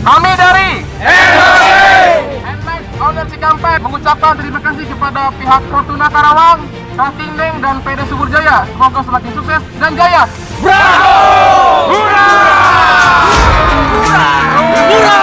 Kami dari NOC Nmax owner Cikampek mengucapkan terima kasih kepada pihak Fortuna Karawang, Kasting Neng, dan PD Subur Jaya. Semoga semakin sukses dan jaya. Bravo! Hurra! Hurra! Hurra!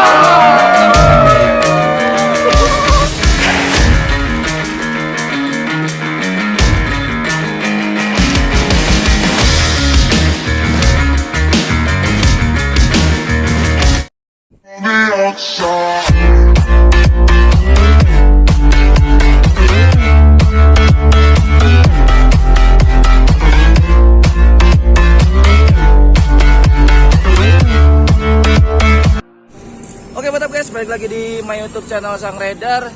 Oke, mantap guys, balik lagi di my YouTube channel Sang Rider.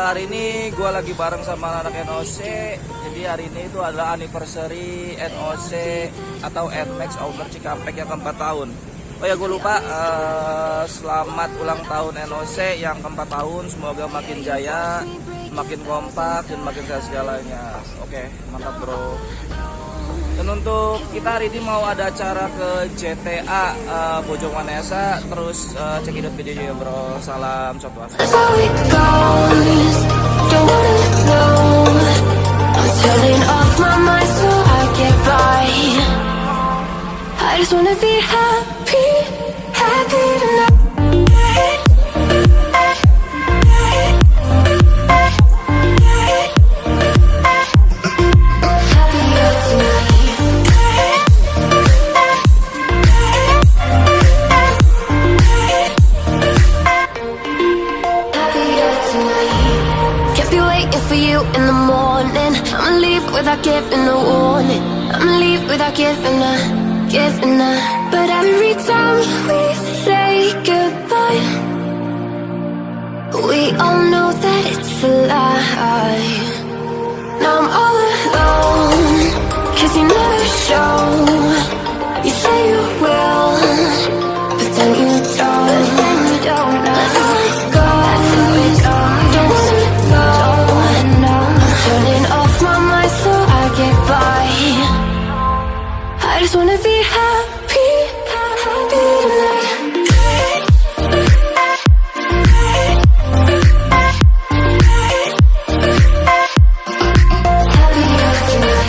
Hari ini gue lagi bareng sama anak NOC. Jadi hari ini itu adalah anniversary NOC atau Nmax owner Cikampek yang keempat tahun. Oh ya, gue lupa, selamat ulang tahun NOC yang keempat tahun. Semoga makin jaya, makin kompak, dan makin sehat segalanya. Oke, mantap bro. Dan untuk kita hari ini mau ada acara ke GTA Bojong Manesa. Terus cekidot videonya ya bro. Salam swastiastu. For you in the morning, I'ma leave without giving a warning. I'ma leave without giving a. But every time we say goodbye, we all know that it's a lie. Now I'm all alone, 'cause you never show. You say you will, but then you don't. Let's let go. Don't wanna go. Turning off my mind so I get by. I just wanna be happy, happy tonight. Happier tonight.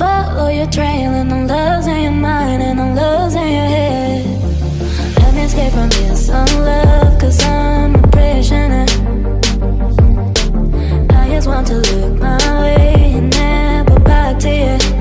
follow your trail and I'm losing your mind and I'm losing your head. Let me escape from this love, cause I'm a prisoner. I just want to look my way and never back to you.